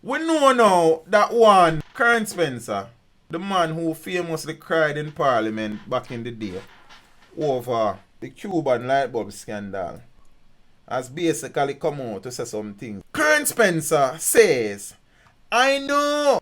We know now that one, KERN Spencer, the man who famously cried in Parliament back in the day over the Cuban light bulb scandal, has basically come out to say some things. KERN Spencer says, I know,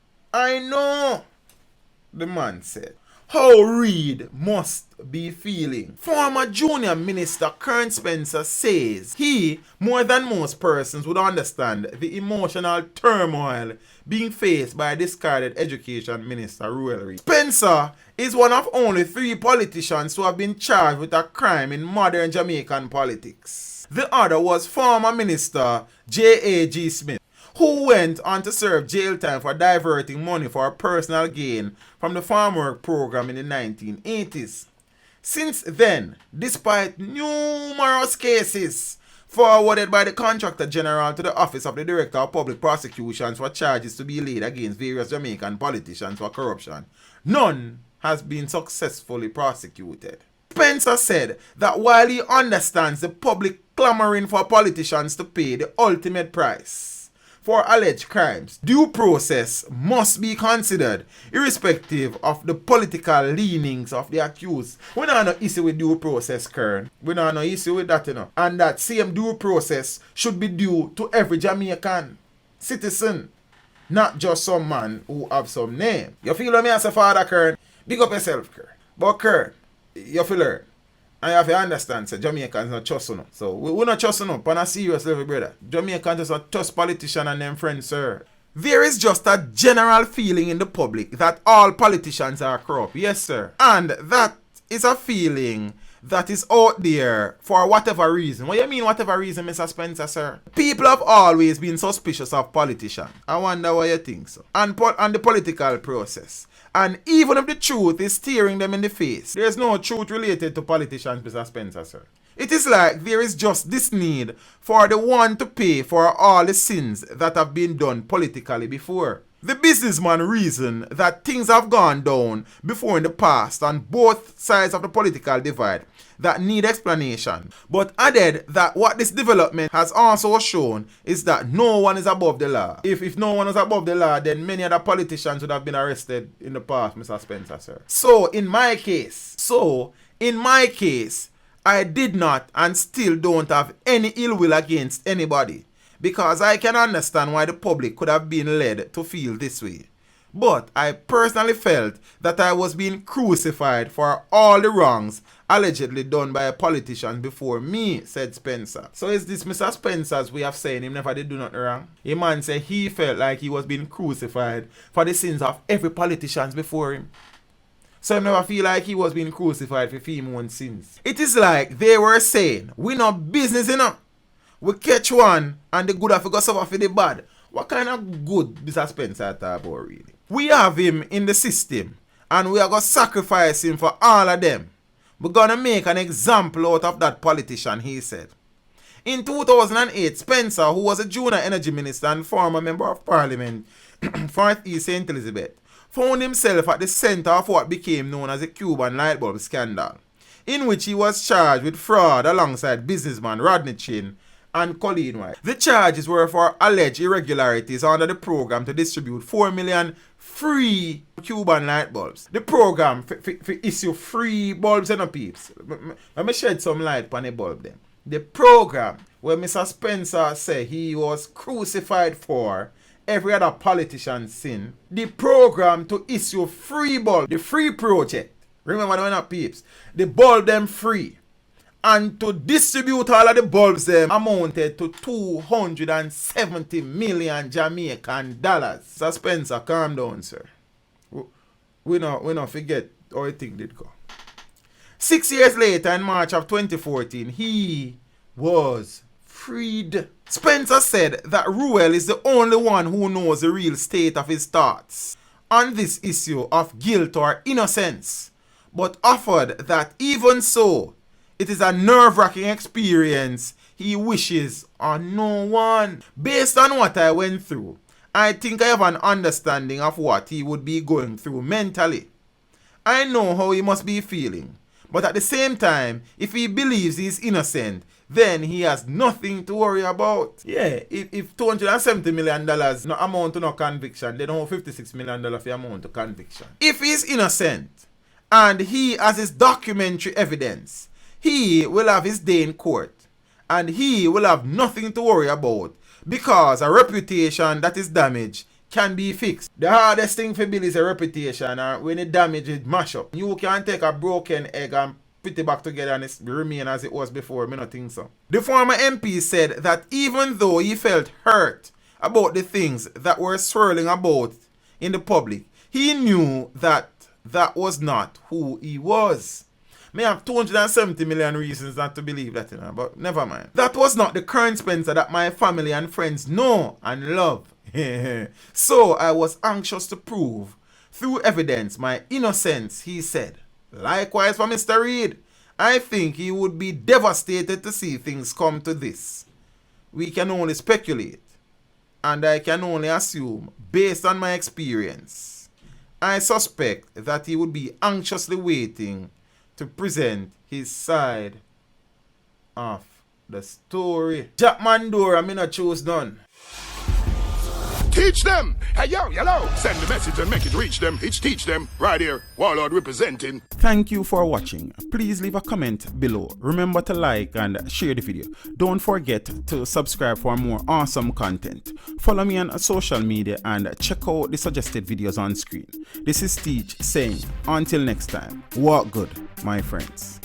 the man said, how Reid must be feeling. Former junior minister KERN Spencer says he, more than most persons, would understand the emotional turmoil being faced by discarded education minister RUEL REID. Spencer is one of only 3 politicians who have been charged with a crime in modern Jamaican politics. The other was former minister J.A.G. Smith, who went on to serve jail time for diverting money for personal gain from the farm work program in the 1980s. Since then, despite numerous cases forwarded by the Contractor General to the Office of the Director of Public Prosecutions for charges to be laid against various Jamaican politicians for corruption, none has been successfully prosecuted. Spencer said that while he understands the public clamoring for politicians to pay the ultimate price for alleged crimes, due process must be considered irrespective of the political leanings of the accused. We don't have no issue with due process, Kern. We don't have no issue with that, you know. And that same due process should be due to every Jamaican citizen, not just some man who have some name. You feel what me as a father, Kern? Big up yourself, Kern. But Kern, you feel learn. And you have to understand, so Jamaicans not trust you. So we not trust you on a serious level, brother. Jamaicans just not trust politicians and them friends, sir. There is just a general feeling in the public that all politicians are corrupt. Yes, sir. And that is a feeling that is out there for whatever reason. What do you mean whatever reason, Mr. Spencer, sir? People have always been suspicious of politicians. I wonder why you think so. And the political process. And even if the truth is staring them in the face, there is no truth related to politicians, Mr. Spencer, sir. It is like there is just this need for the one to pay for all the sins that have been done politically before. The businessman reasoned that things have gone down before in the past on both sides of the political divide that need explanation, but added that what this development has also shown is that no one is above the law. If no one is above the law, then many other politicians would have been arrested in the past, Mr. Spencer, sir. So in my case, I did not and still don't have any ill will against anybody, because I can understand why the public could have been led to feel this way. But I personally felt that I was being crucified for all the wrongs allegedly done by politicians before me, said Spencer. So is this Mr. Spencer's way of saying him never did do nothing wrong? A man said he felt like he was being crucified for the sins of every politician before him. So he never feel like he was being crucified for his own sins. It is like they were saying, we no business enough. We catch one and the good have to go suffer for the bad. What kind of good Mr. Spencer talk about really? We have him in the system and we are going to sacrifice him for all of them. We're going to make an example out of that politician, he said. In 2008, Spencer, who was a junior energy minister and former member of parliament for East St. Elizabeth, found himself at the center of what became known as the Cuban light bulb scandal, in which he was charged with fraud alongside businessman Rodney Chin and Colleen White. The charges were for alleged irregularities under the program to distribute 4 million free Cuban light bulbs. The program for issue free bulbs and peeps. Let me shed some light on the bulb then. The program where Mr. Spencer said he was crucified for every other politician's sin. The program to issue free bulbs, the free project. Remember the one peeps. The bulb them free. And to distribute all of the bulbs them amounted to 270 million Jamaican dollars. Sir Spencer, calm down, sir. We not forget how the thing did go. 6 years later, in March of 2014, he was freed. Spencer said that Ruel is the only one who knows the real state of his thoughts on this issue of guilt or innocence, but offered that even so, it is a nerve-wracking experience he wishes on no one. Based on what I went through, I think I have an understanding of what he would be going through mentally. I know how he must be feeling, but at the same time, if he believes he is innocent, then he has nothing to worry about. Yeah, if $270 million no amount to no conviction, they don't have $56 million for amount to conviction. If he's innocent and he has his documentary evidence, he will have his day in court and he will have nothing to worry about because a reputation that is damaged can be fixed. The hardest thing for build is a reputation, and when it damage it mash up. You can take a broken egg and put it back together and it remain as it was before. I don't think so. The former MP said that even though he felt hurt about the things that were swirling about in the public, he knew that that was not who he was. May have 270 million reasons not to believe that, but never mind. That was not the KERN Spencer that my family and friends know and love. So I was anxious to prove through evidence my innocence, he said. Likewise for Mr. Reid, I think he would be devastated to see things come to this. We can only speculate, and I can only assume, based on my experience, I suspect that he would be anxiously waiting to present his side of the story. Jack Mandora, me not choose none. Teach them! Hey, yo, hello! Send the message and make it reach them. It's teach them. Right here, Warlord representing. Thank you for watching. Please leave a comment below. Remember to like and share the video. Don't forget to subscribe for more awesome content. Follow me on social media and check out the suggested videos on screen. This is Teach saying, until next time, walk good, my friends.